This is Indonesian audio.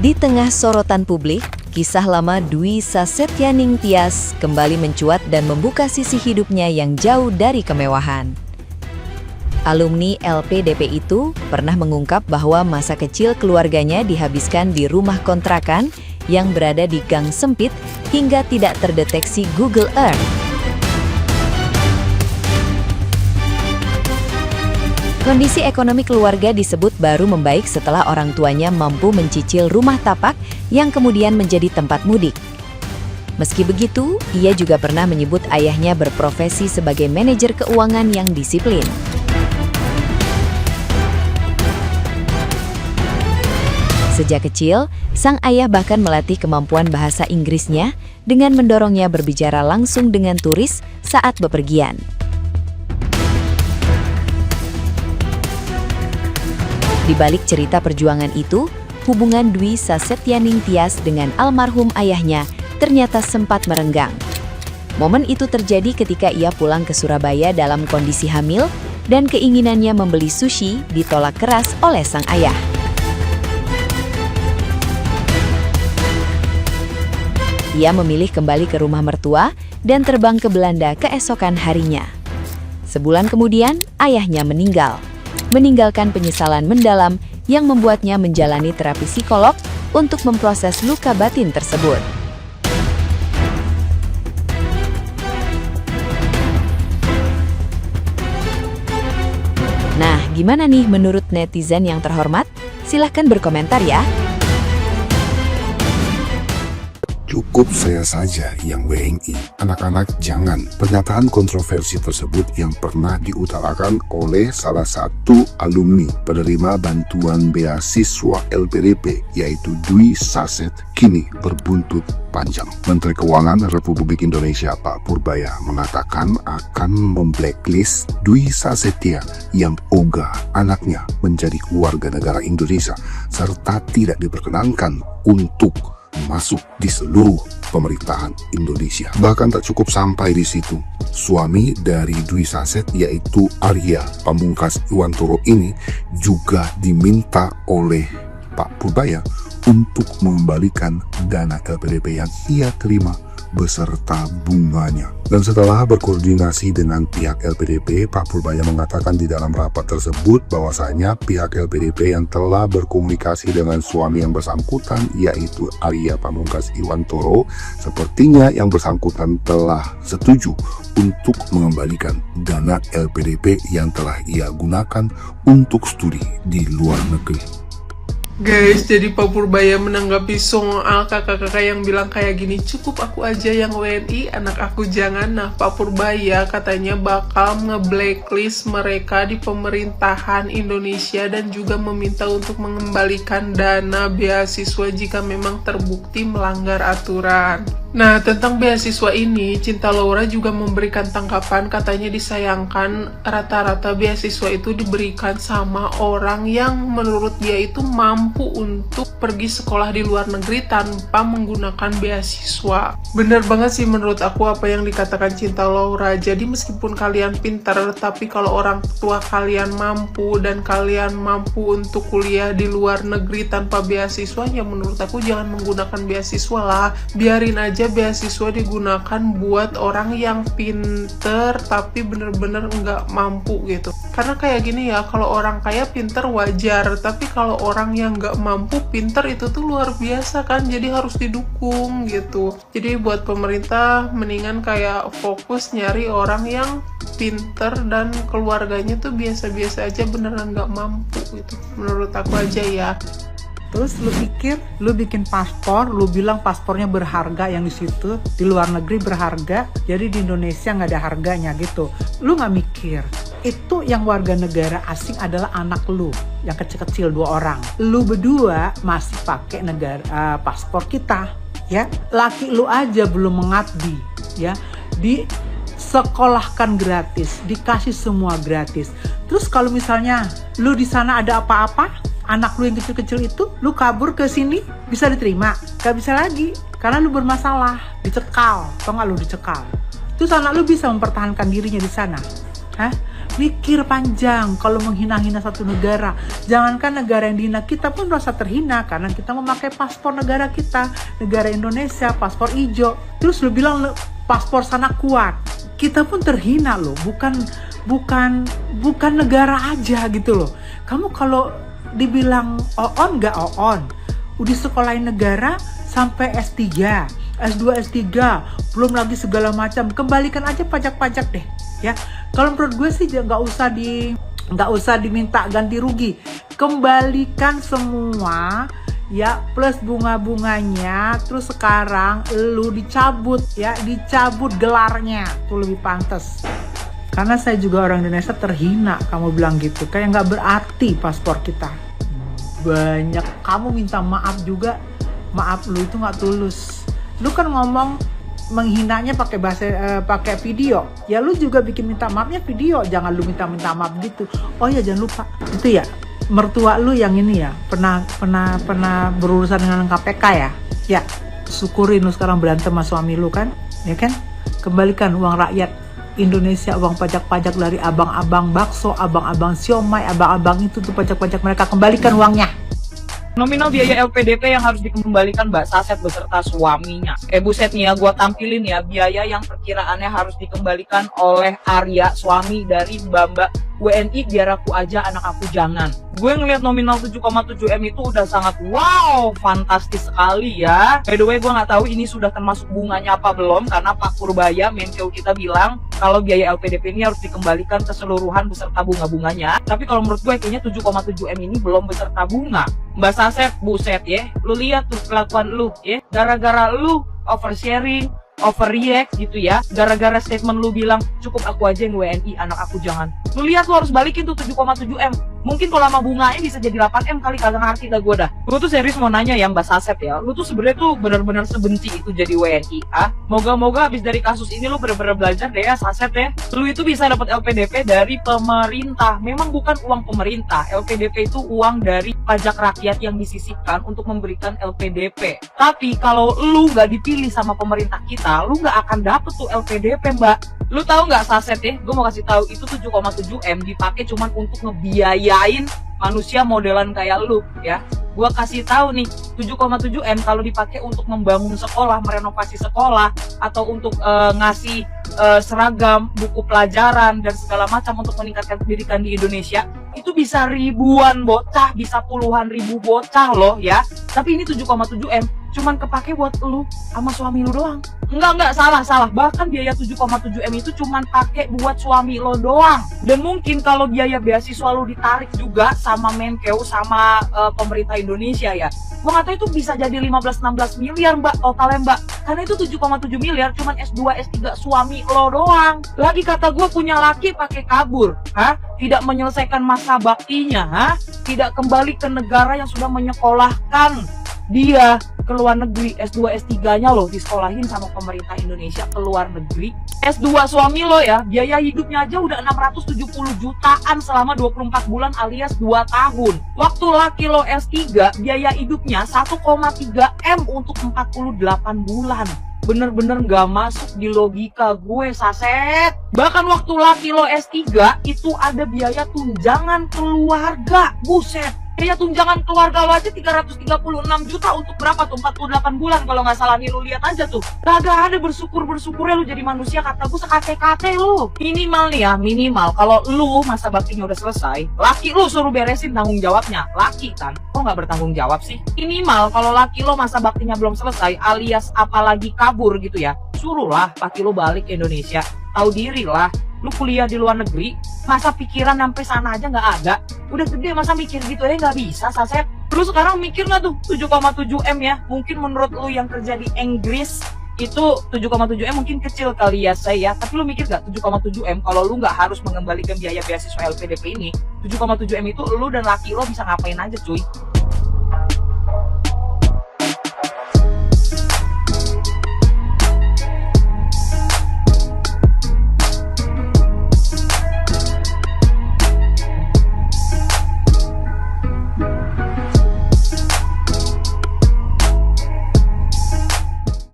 Di tengah sorotan publik, kisah lama Dwi Sasetyaning Tias kembali mencuat dan membuka sisi hidupnya yang jauh dari kemewahan. Alumni LPDP itu pernah mengungkap bahwa masa kecil keluarganya dihabiskan di rumah kontrakan yang berada di gang sempit hingga tidak terdeteksi Google Earth. Kondisi ekonomi keluarga disebut baru membaik setelah orang tuanya mampu mencicil rumah tapak yang kemudian menjadi tempat mudik. Meski begitu, ia juga pernah menyebut ayahnya berprofesi sebagai manajer keuangan yang disiplin. Sejak kecil, sang ayah bahkan melatih kemampuan bahasa Inggrisnya dengan mendorongnya berbicara langsung dengan turis saat bepergian. Di balik cerita perjuangan itu, hubungan Dwi Sasetyaning Tias dengan almarhum ayahnya ternyata sempat merenggang. Momen itu terjadi ketika ia pulang ke Surabaya dalam kondisi hamil dan keinginannya membeli sushi ditolak keras oleh sang ayah. Ia memilih kembali ke rumah mertua dan terbang ke Belanda keesokan harinya. Sebulan kemudian, ayahnya meninggalkan penyesalan mendalam yang membuatnya menjalani terapi psikolog untuk memproses luka batin tersebut. Nah, gimana nih menurut netizen yang terhormat? Silahkan berkomentar ya. Cukup saya saja yang WNI. Anak-anak jangan. Pernyataan kontroversi tersebut yang pernah diutarakan oleh salah satu alumni penerima bantuan beasiswa LPDP, yaitu Dwi Saset, kini berbuntut panjang. Menteri Keuangan Republik Indonesia Pak Purbaya mengatakan akan memblacklist Dwi Sasetya yang ogah anaknya menjadi warga negara Indonesia serta tidak diperkenankan untuk masuk di seluruh pemerintahan Indonesia. Bahkan tak cukup sampai di situ. Suami dari Dwi Saset, yaitu Arya Pamungkas Iwantoro ini, juga diminta oleh Pak Purbaya untuk mengembalikan dana LPDP yang ia terima beserta bunganya. Dan setelah berkoordinasi dengan pihak LPDP, Pak Purbaya mengatakan di dalam rapat tersebut bahwasanya pihak LPDP yang telah berkomunikasi dengan suami yang bersangkutan, yaitu Arya Pamungkas Iwantoro, sepertinya yang bersangkutan telah setuju untuk mengembalikan dana LPDP yang telah ia gunakan untuk studi di luar negeri. Guys, jadi Pak Purbaya menanggapi soal kakak-kakak yang bilang kayak gini, cukup aku aja yang WNI, anak aku jangan. Nah, Pak Purbaya katanya bakal nge-blacklist mereka di pemerintahan Indonesia dan juga meminta untuk mengembalikan dana beasiswa jika memang terbukti melanggar aturan. Nah, tentang beasiswa ini, Cinta Laura juga memberikan tanggapan, katanya disayangkan rata-rata beasiswa itu diberikan sama orang yang menurut dia itu mampu untuk pergi sekolah di luar negeri tanpa menggunakan beasiswa. Bener banget sih menurut aku apa yang dikatakan Cinta Laura. Jadi meskipun kalian pintar, tapi kalau orang tua kalian mampu dan kalian mampu untuk kuliah di luar negeri tanpa beasiswa, ya menurut aku jangan menggunakan beasiswa lah. Biarin aja beasiswa digunakan buat orang yang pinter tapi bener-bener nggak mampu gitu. Karena kayak gini ya, kalau orang kaya pinter wajar, tapi kalau orang yang nggak mampu pinter itu tuh luar biasa kan, jadi harus didukung gitu. Jadi buat pemerintah mendingan kayak fokus nyari orang yang pinter dan keluarganya tuh biasa-biasa aja, beneran nggak mampu gitu. Menurut aku aja ya. Terus lu pikir, lu bikin paspor, lu bilang paspornya berharga, yang di situ di luar negeri berharga, jadi di Indonesia nggak ada harganya gitu. Lu nggak mikir, itu yang warga negara asing adalah anak lu, yang kecil-kecil 2 orang. Lu berdua masih pakai paspor kita, ya. Laki lu aja belum mengabdi, ya. Disekolahkan gratis, dikasih semua gratis. Terus kalau misalnya lu di sana ada apa-apa, anak lu yang kecil-kecil itu, lu kabur ke sini, bisa diterima? Gak bisa lagi, karena lu bermasalah, dicekal, atau nggak lu dicekal. Terus anak lu bisa mempertahankan dirinya di sana? mikir panjang kalau menghina-hina satu negara. Jangankan negara yang dihina, kita pun merasa terhina karena kita memakai paspor negara kita, negara Indonesia, paspor hijau. Terus lu bilang paspor sana kuat. Kita pun terhina loh, bukan negara aja gitu loh. Kamu kalau dibilang on nggak on, udah sekolahin negara sampai S3, S2, S3, belum lagi segala macam. Kembalikan aja pajak-pajak deh, ya. Kalau menurut gue sih nggak usah diminta ganti rugi. Kembalikan semua, ya, plus bunga-bunganya. Terus sekarang lu dicabut gelarnya, tuh lebih pantas. Karena saya juga orang Indonesia terhina, kamu bilang gitu, kayak nggak berarti paspor kita. Banyak kamu minta maaf juga, maaf lu itu nggak tulus. Lu kan ngomong menghinanya pakai video, ya lu juga bikin minta maafnya video, jangan lu minta maaf gitu. Oh ya jangan lupa, itu ya mertua lu yang ini ya pernah berurusan dengan KPK ya, syukurin lu sekarang berantem sama suami lu kan, ya kan, kembalikan uang rakyat Indonesia, uang pajak-pajak dari abang-abang bakso, abang-abang siomay, abang-abang itu tuh pajak-pajak mereka, kembalikan uangnya. Nominal biaya LPDP yang harus dikembalikan Mbak Saset beserta suaminya. Buset nih ya, gua tampilin ya biaya yang perkiraannya harus dikembalikan oleh Arya, suami dari Mbak WNI, biar aku aja anak aku jangan. Gue ngeliat nominal 7,7 M itu udah sangat wow, fantastis sekali ya. By the way, gue nggak tahu ini sudah termasuk bunganya apa belum, karena Pak Purbaya, Menkeu kita bilang kalau biaya LPDP ini harus dikembalikan keseluruhan beserta bunga-bunganya. Tapi kalau menurut gue kayaknya 7,7 M ini belum beserta bunga. Mbak Saset, buset ya, lu lihat tuh kelakuan lu ya, gara-gara lu oversharing, overreact gitu ya, gara-gara statement lu bilang cukup aku aja yang WNI, anak aku jangan. Lu lihat, lu harus balikin tuh 7,7 M. Mungkin kalau sama bunganya bisa jadi 8 M kali, kagak ngerti dah gue dah. Gue tuh serius mau nanya ya Mbak Saset ya, lu tuh sebenarnya tuh benar-benar sebenci itu jadi WNI, ah? Moga-moga habis dari kasus ini lu benar-benar belajar deh ya Saset ya. Lu itu bisa dapat LPDP dari pemerintah, memang bukan uang pemerintah. LPDP itu uang dari pajak rakyat yang disisihkan untuk memberikan LPDP. Tapi kalau lu nggak dipilih sama pemerintah kita, lu nggak akan dapet tuh LPDP Mbak. Lu tahu nggak Saset ya, gue mau kasih tahu itu 7,7 M dipakai cuman untuk ngebiayain manusia modelan kayak lu ya. Gua kasih tahu nih, 7,7 M kalau dipakai untuk membangun sekolah, merenovasi sekolah, atau untuk ngasih seragam, buku pelajaran dan segala macam untuk meningkatkan pendidikan di Indonesia, itu bisa ribuan bocah, bisa puluhan ribu bocah loh ya. Tapi ini 7,7 M cuman kepake buat lu sama suami lu doang. Enggak, salah. Bahkan biaya 7,7 M itu cuman pakai buat suami lo doang. Dan mungkin kalau biaya beasiswa lu ditarik juga sama Menkeu, sama pemerintah Indonesia ya, gua nggak tahu itu bisa jadi 15-16 miliar Mbak totalnya Mbak. Karena itu 7,7 miliar cuman S2, S3 suami lo doang. Lagi kata gua punya laki pakai kabur, tidak menyelesaikan masa baktinya, tidak kembali ke negara yang sudah menyekolahkan dia ke luar negeri. S2, S3-nya loh disekolahin sama pemerintah Indonesia ke luar negeri. S2 suami lo ya, biaya hidupnya aja udah 670 jutaan selama 24 bulan alias 2 tahun. Waktu laki lo S3, biaya hidupnya 1,3 M untuk 48 bulan. Bener-bener gak masuk di logika gue Saset. Bahkan waktu laki lo S3 itu ada biaya tunjangan keluarga. Buset, biaya tunjangan keluarga lo aja 336 juta untuk berapa tuh? 48 bulan kalau nggak salah nih, lu lihat aja tuh. Kagak ada bersyukur-bersyukurnya lu jadi manusia, kata gue sekate-kate lu. Minimal nih ya, minimal kalau lu masa baktinya udah selesai, laki lu suruh beresin tanggung jawabnya. Laki kan, kok nggak bertanggung jawab sih? Minimal kalau laki lo masa baktinya belum selesai alias apalagi kabur gitu ya, suruhlah laki lo balik ke Indonesia. Tahu diri lah, lu kuliah di luar negeri, masa pikiran sampai sana aja nggak ada. Udah gede masa mikir gitu ya, nggak bisa Saset. Terus sekarang mikir nggak tuh 7,7 M ya? Mungkin menurut lu yang kerja di Inggris itu 7,7 M mungkin kecil kali ya saya. Tapi lu mikir nggak 7,7 M kalau lu nggak harus mengembalikan biaya beasiswa LPDP ini, 7,7 M itu lu dan laki lo bisa ngapain aja cuy?